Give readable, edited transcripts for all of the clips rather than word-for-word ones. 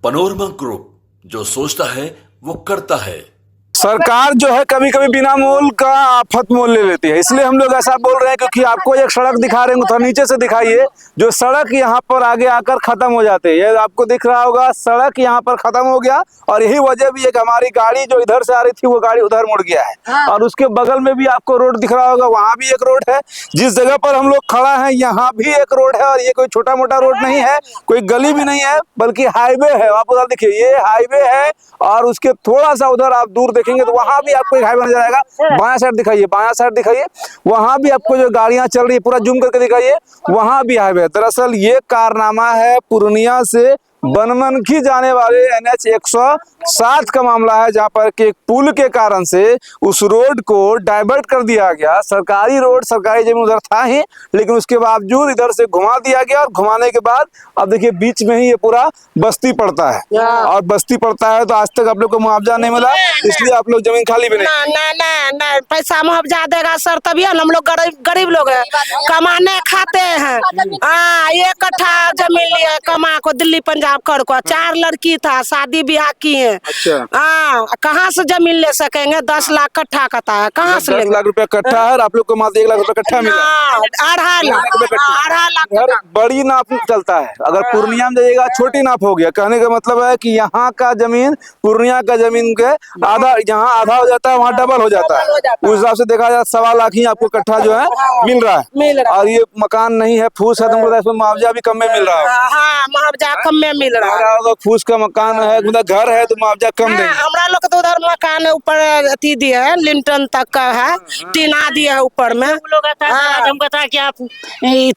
Panorama group, जो सोचता है वो करता है। सरकार जो है कभी कभी बिना मोल का आफत मोल ले लेती है, इसलिए हम लोग ऐसा बोल रहे हैं क्योंकि आपको एक सड़क दिखा रहे हैं, थोड़ा नीचे से दिखाइए। जो सड़क यहाँ पर आगे आकर खत्म हो जाते हैं, ये आपको दिख रहा होगा, सड़क यहाँ पर खत्म हो गया और यही वजह भी है कि हमारी गाड़ी जो इधर से आ रही थी वो गाड़ी उधर मुड़ गया है। और उसके बगल में भी आपको रोड दिख रहा होगा, वहाँ भी एक रोड है। जिस जगह पर हम लोग खड़ा है यहाँ भी एक रोड है और ये कोई छोटा मोटा रोड नहीं है, कोई गली भी नहीं है, बल्कि हाईवे है। आप उधर देखिए, ये हाईवे है और उसके थोड़ा सा उधर आप दूर देखेंगे तो वहां भी आपको एक हाईवे नजर आएगा। बायां साइड दिखाइए, बायां साइड दिखाइए, वहां भी आपको जो गाड़ियां चल रही है पूरा जूम करके दिखाइए, वहां भी हाईवे। दरअसल ये कारनामा है पूर्णिया से बनमनखी जाने वाले NH 107 का मामला है, जहां पर के एक पुल के कारण से उस रोड को डाइवर्ट कर दिया गया। सरकारी रोड, सरकारी जमीन उधर था ही, लेकिन उसके बावजूद इधर से घुमा दिया गया और घुमाने के बाद अब देखिए बीच में ही ये पूरा बस्ती पड़ता है और बस्ती पड़ता है तो आज तक आप लोग को मुआवजा नहीं मिला, इसलिए आप लोग जमीन खाली भी नहीं। पैसा मुआवजा देगा सर, तभी हम लोग गरीब लोग हैं, कमाने खाते हैं। हाँ, 1 कट्ठा जमीन लिया कमा को, दिल्ली पंजाब कर को, 4 लड़की था, शादी ब्याह किए। अच्छा। हाँ, कहाँ से जमीन ले सकेंगे? 10 लाख कट्ठा का था, कहाँ से 10 लाख रुपया कट्ठा है और आप लोग को मात्र 1 लाख रुपया कट्ठा मिला। 2.5 लाख। बड़ी नाप चलता है, अगर पूर्णिया में जाइएगा छोटी नाप हो गया। कहने का मतलब है कि यहाँ का जमीन पूर्णिया का जमीन के आधा, यहाँ आधा हो जाता है, वहाँ डबल हो जाता है। उस हिसाब से देखा जाए 1.25 लाख ही आपको कट्ठा जो है मिल रहा है। और ये मकान नहीं है, फूस है, तुमको इसमें मुआवजा भी कम में मिल रहा है। हाँ, मुआवजा कम में मिल रहा है। फूस का मकान है, मतलब घर है तो मुआवजा कम देंगे। हमरा लोग तो उधर मकान ऊपर अथी दिया है, लिंटन तक का है, टीना दिया है ऊपर में। धमकाता है कि आप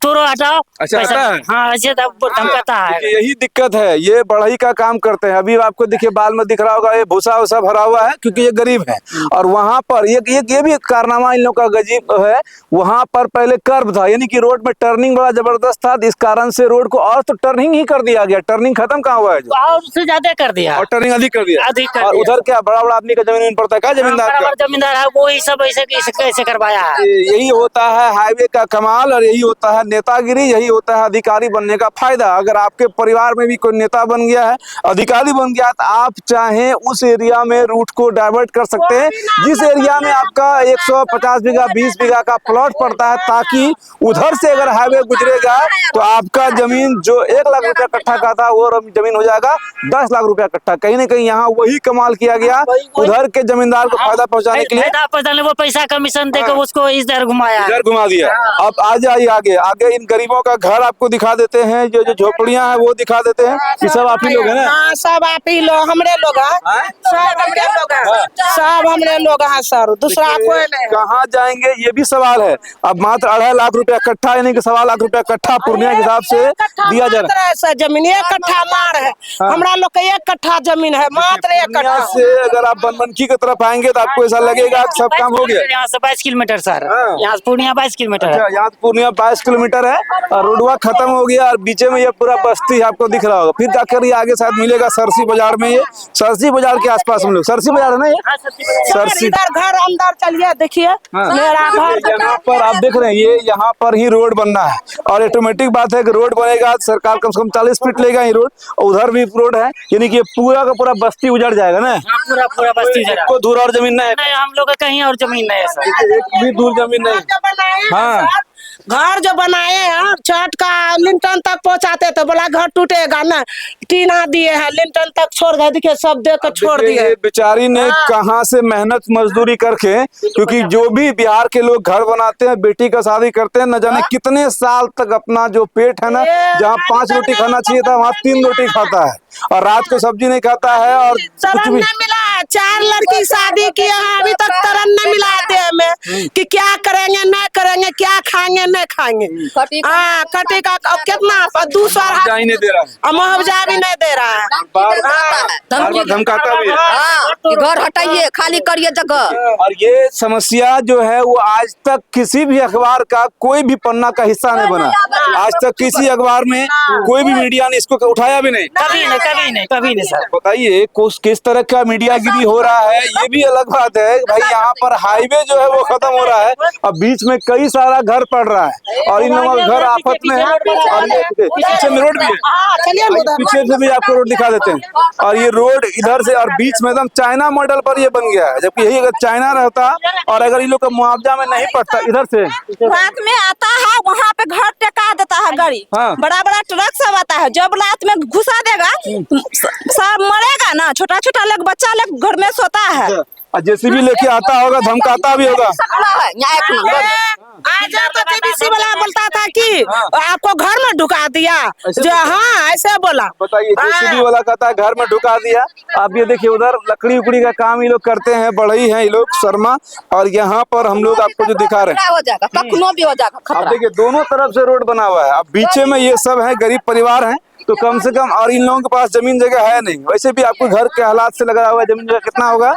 तोड़ो हटाओ। अच्छा, आता है? हाँ, ऐसे धमकाता है। यही दिक्कत है, ये बढ़ई का काम करते हैं। अभी आपको देखिए बाल में दिख रहा होगा, ये भूसा वूसा भरा हुआ है क्योंकि ये गरीब है। और वहाँ पर ये भी कारनामा इन लोग का गजीब है। वहाँ पर पहले कर्व था, यानी कि रोड में टर्निंग बड़ा जबरदस्त था, इस कारण से रोड को और तो टर्निंग ही कर दिया गया। टर्निंग खत्म कहाँ हुआ है जो? और उससे ज्यादा कर दिया और टर्निंग अधिक कर दिया। और दिया। उधर क्या बड़ा बड़ा आदमी का जमीन पड़ता है, क्या जमींदार का? जमींदार है वो, ही सब ऐसे करवाया है। यही होता है हाईवे का कमाल और यही होता है नेतागिरी, यही होता है अधिकारी बनने का फायदा। अगर आपके परिवार में भी कोई नेता बन गया है, अधिकारी बन गया, तो आप चाहें उस एरिया में रूट को डाइवर्ट कर सकते हैं, जिस एरिया में आपका 150 बीघा 20 बीघा का प्लॉट पड़ता है, ताकि उधर से अगर हाईवे गुजरेगा तो आपका जमीन जो 1 लाख रुपया कट्ठा का था वो जमीन हो जाएगा 10 लाख रुपया कट्ठा। कहीं ना कहीं यहाँ वही कमाल किया गया, उधर के जमींदार को फायदा पहुंचाने के लिए वो पैसा कमीशन देकर उसको इधर घुमाया, इधर घुमा दिया। अब आ जाइए आगे आगे, इन गरीबों का घर आपको दिखा देते हैं, जो झोपड़ियां हैं वो दिखा देते हैं। ये सब आप ही लोग हैं ना? हाँ, सब आप ही लोग, हमरे लोग हैं, सब हमरे लोग हैं, सब हमरे लोग हैं सर, दूसरा कोई नहीं। कहाँ जाएंगे ये भी सवाल है। अब मात्र 2.5 लाख रुपया कट्ठा, यानी कि 1.25 लाख रुपया कट्ठा पूर्णिया के हिसाब से दिया जा रहा है। जमीन 1 कट्ठा मार है, हमरा लोग का 1 कट्ठा जमीन है, मात्र 1 कट्ठा से। अगर आप बनमनखी की तरफ आएंगे तो आपको ऐसा लगेगा कि सब काम हो गया। यहाँ से 22 किलोमीटर सर, यहाँ से पूर्णिया 22 किलोमीटर है। यहाँ पूर्णिया 22 किलोमीटर है और रोडवा खत्म हो गया और बीच में ये पूरा बस्ती आपको दिख रहा होगा। फिर जाकर ये आगे शायद मिलेगा सरसी बाजार में, ये सरसी बाजार के आसपास हम लोग, सरसी बाजार है ना ये? सरसी इधर घर अंदर चलिए देखिए, मेरा घर यहाँ पर आप देख रहे हैं, ये यहाँ पर ही रोड बनना है और ऑटोमेटिक बात है कि रोड बनेगा, सरकार कम से कम 40 फीट लेगा ये रोड, उधर भी रोड है, यानी कि पूरा का पूरा बस्ती उजड़ जाएगा ना? पूरा बस्ती उजड़ा, कोई दूर और जमीन नहीं, हम लोग का कहीं और जमीन नहीं है सर, एक भी दूर जमीन नहीं। हाँ, घर जो बनाए हैं छत का लिंटन तक पहुंचाते तो बोला घर टूटेगा ना, टीना दिए हैं, लिंटन तक छोड़ गए, देखिए सब दे कर छोड़ दिए। बेचारी ने कहाँ से मेहनत मजदूरी करके, क्योंकि जो भी बिहार के लोग घर बनाते हैं, बेटी का शादी करते हैं, न जाने कितने साल तक अपना जो पेट है ना, जहाँ 5 रोटी खाना चाहिए था वहाँ 3 रोटी खाता है और रात को सब्जी नहीं खाता है और कुछ भी मिला। 4 लड़की शादी किए हैं, अभी तक तरन नहीं मिला देह में कि क्या करेंगे नहीं करेंगे, क्या खाएंगे नहीं खाएंगे। हाँ, कटे का कितना 200 नहीं दे रहा है, मुआवजा भी नहीं दे रहा है। बार धमकाता भी है। हाँ, कि घर हटाइए, खाली करिए जगह। और ये समस्या जो है वो आज तक किसी भी अखबार का कोई भी पन्ना का हिस्सा नहीं बना। आज तक किसी अखबार में कोई भी मीडिया ने इसको उठाया भी नहीं। कभी नहीं सर। बताइए किस तरह का मीडियागिरी हो रहा है, ये भी अलग बात है भाई। यहाँ पर हाईवे जो है वो खत्म हो रहा है, अब बीच में कई सारा घर पड़ रहा है और इन लोगों का घर आफत में है। और ये पीछे में रोड भी है, पीछे से भी आपको रोड दिखा देते हैं। और ये रोड इधर से और बीच में एकदम चाइना मॉडल पर ये बन गया है, जबकि यही अगर चाइना रहता और अगर इन लोग का मुआवजा में नहीं पड़ता इधर से रात में आता है, वहाँ पे घर टेका देता है गाड़ी। हाँ। बड़ा बड़ा ट्रक सब आता है, जब रात में घुसा देगा सब मरेगा ना। छोटा छोटा लोग बच्चा लोग घर में सोता है। और जेसीबी लेके आता होगा, धमकाता भी होगा। आज तो जेबीसी वाला बोलता था कि आपको घर में ढुका दिया, जो हाँ ऐसे बोला। बताइए, जेसीबी वाला कहता है घर में ढुका दिया। आप ये देखिए उधर लकड़ी उकड़ी का काम ये लोग करते हैं, बढ़ई है ये लोग शर्मा। और यहाँ पर हम लोग आपको जो दिखा रहे हैं हो जाएगा, कखनो भी हो जाएगा आप खतरा। देखिए दोनों तरफ से रोड बना हुआ है। अब बीचे में ये सब है गरीब परिवार हैं, तो कम से कम, और इन लोगों के पास जमीन जगह है नहीं। वैसे भी आपको घर के हालात से लग रहा होगा जमीन जगह कितना होगा।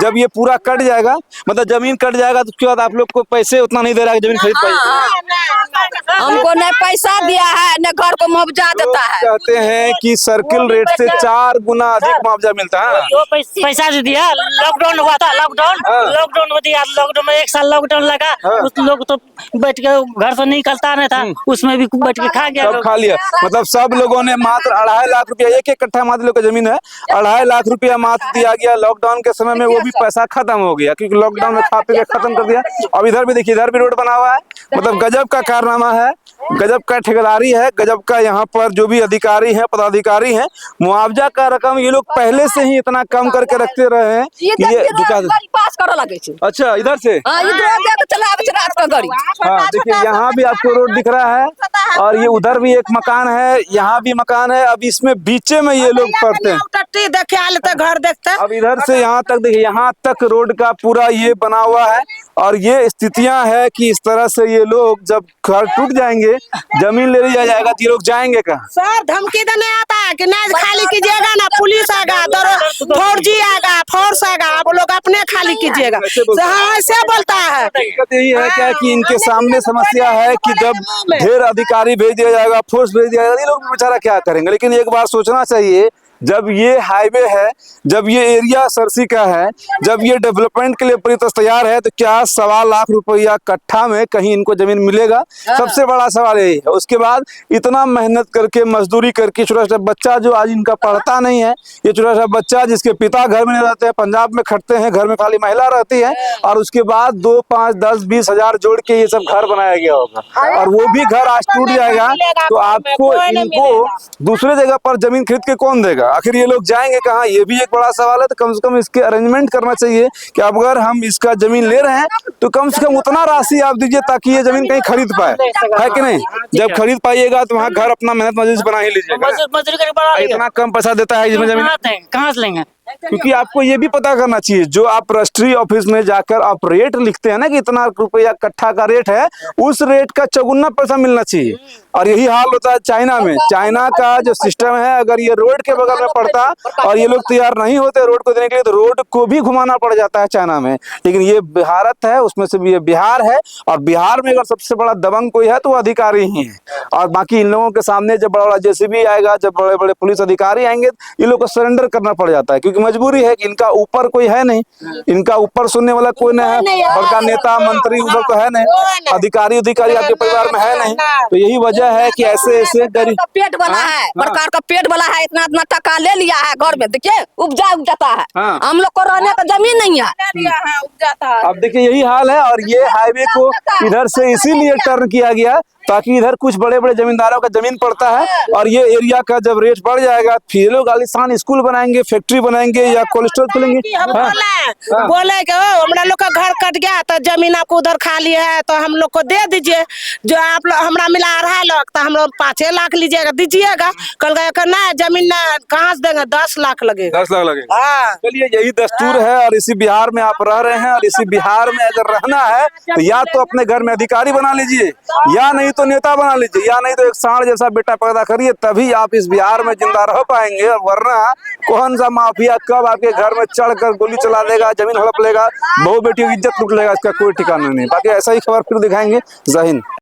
जब ये पूरा कट जाएगा, मतलब जमीन कट जाएगा, तो उसके बाद आप लोग को पैसे उतना नहीं दे रहा है जमीन खरीद पाएंगे। हमको न पैसा दिया है न घर को मुआवजा देता है। कहते हैं कि सर्किल रेट से 4 गुना अधिक मुआवजा मिलता है। वो पैसा जो दिया, लॉकडाउन हुआ था, लॉकडाउन में दिया। लॉकडाउन में 1 साल लॉकडाउन लगा, उस लोग तो बैठ के घर से निकलता नहीं था, उसमें भी बैठ के खा गया, सब खा लिया। मतलब सब लोगों ने मात्र 2.5 लाख रुपया, एक कट्ठा मात्र लोग का जमीन है, 2.5 लाख रुपया मात्र दिया गया लॉकडाउन के समय में। वो भी पैसा खत्म हो गया क्योंकि लॉकडाउन में खा पी के खत्म कर दिया। अब इधर भी देखिए, इधर भी रोड बना हुआ है। मतलब गजब का कारनामा है, गजब का ठेकेदारी है, गजब का यहाँ पर जो भी अधिकारी हैं, पदाधिकारी हैं, मुआवजा का रकम ये लोग पहले से ही इतना कम करके रखते रहे हैं। ये पास करो लगे। अच्छा, इधर से हाँ, देखिए यहाँ भी आपको रोड दिख रहा है और ये उधर भी एक मकान है, यहाँ भी मकान है। अब इसमें बीचे में ये लोग पड़ते हैं। देखे घर देखते। अब इधर से यहाँ तक देखिए, यहाँ तक रोड का पूरा ये बना हुआ है। और ये स्थितियां है कि इस तरह से ये लोग जब घर टूट जाएंगे, जमीन ले लिया जाएगा, तो ये लोग जाएंगे कहाँ? सर धमकी देने आता है कि नहीं खाली कीजिएगा ना, पुलिस आएगा, फौजी आएगा, फोर्स आएगा, आप लोग अपने खाली कीजिएगा। हाँ ऐसे बोलता है। दिक्कत यही है क्या कि इनके सामने समस्या है कि जब ढेर अधिकारी भेज दिया जाएगा, फोर्स भेज दिया जाएगा, ये लोग बेचारा क्या करेंगे। लेकिन एक बार सोचना चाहिए, जब ये हाईवे है, जब ये एरिया सरसी का है, जब ये डेवलपमेंट के लिए पूरी तरह तैयार है, तो क्या 1.25 लाख रुपया कट्ठा में कहीं इनको जमीन मिलेगा? सबसे बड़ा सवाल यही है। उसके बाद इतना मेहनत करके, मजदूरी करके, छोटा छोटा बच्चा जो आज इनका पढ़ता नहीं है, ये छोटा छोटा बच्चा जिसके पिता घर में नहीं रहते हैं, पंजाब में खटते हैं, घर में खाली महिला रहती है, और उसके बाद 2, 5, 10, 20 हजार जोड़ के ये सब घर बनाया गया होगा, और वो भी घर आज टूट जाएगा। तो आपको इनको दूसरे जगह पर जमीन खरीद के कौन देगा? आखिर ये लोग जाएंगे कहाँ? ये भी एक बड़ा सवाल है। तो कम से कम इसके अरेंजमेंट करना चाहिए कि अगर हम इसका जमीन ले रहे हैं तो कम से कम उतना राशि आप दीजिए ताकि ये जमीन कहीं खरीद पाए, है कि नहीं? जब खरीद पाइएगा तो वहाँ घर अपना मेहनत मजदूरी बना ही लीजिएगा। इतना कम पैसा देता है इसमें जमीन, कहाँ से लेंगे? क्योंकि आपको ये भी पता करना चाहिए, जो आप रजिस्ट्री ऑफिस में जाकर आप रेट लिखते हैं ना कि इतना रुपया कट्ठा का रेट है, उस रेट का 4 पैसा मिलना चाहिए। और यही हाल होता है चाइना में। चाइना का जो सिस्टम है, अगर ये रोड के बगल में पड़ता और ये लोग तैयार नहीं होते रोड को देने के लिए, तो रोड को भी घुमाना पड़ जाता है चाइना में। लेकिन ये भारत है, उसमें से भी ये बिहार है, और बिहार में अगर सबसे बड़ा दबंग कोई है तो वो अधिकारी ही है। और बाकी इन लोगों के सामने जब बड़ा बड़ा जेसीबी आएगा, जब बड़े बड़े पुलिस अधिकारी आएंगे, ये लोग को सरेंडर करना पड़ जाता है, क्योंकि मजबूरी है कि इनका ऊपर कोई है नहीं, इनका ऊपर सुनने वाला कोई नहीं है, बड़का नेता मंत्री उधर तो है नहीं, अधिकारी आपके परिवार में है नहीं। तो यही वजह है कि ऐसे गरीब पेट वाला है, प्रकार का पेट वाला है, इतना टका ले लिया है घर में, देखिए उपजाता है। हम लोग को रहने का जमीन नहीं है, उपजाता है। अब देखिए यही हाल है। और ये हाईवे को इधर से इसीलिए टर्न किया गया ताकि इधर कुछ बड़े बड़े जमींदारों का जमीन पड़ता है, और ये एरिया का जब रेट बढ़ जाएगा, फिर लोग आलिशान स्कूल बनाएंगे, फैक्ट्री बनाएंगे या कोल्ड स्टोर खोलेंगे। बोले कि हमरा लोग का घर कट गया तो जमीन आपको उधर खाली है तो हम लोग को दे दीजिए, जो आप हमरा मिला 2.5 लाख, तो हम लोग 5 लाख लीजिएगा, दीजिएगा। कल गए ना जमीन कहाँ से देंगे, 10 लाख लगेगा, 10 लाख लगेगा। चलिए यही दस्तूर है, और इसी बिहार में आप रह रहे हैं, और इसी बिहार में अगर रहना है तो या तो अपने घर में अधिकारी बना लीजिए, या नहीं तो नेता बना लीजिए, या नहीं तो एक सांड जैसा बेटा पैदा करिए, तभी आप इस बिहार में जिंदा रह पाएंगे। वरना कौन सा माफिया कब आपके घर में चढ़कर गोली चला देगा, जमीन हड़प लेगा, बहू बेटी की इज्जत लूट लेगा, इसका कोई ठिकाना नहीं। बाकी ऐसा ही खबर फिर दिखाएंगे। जय हिंद।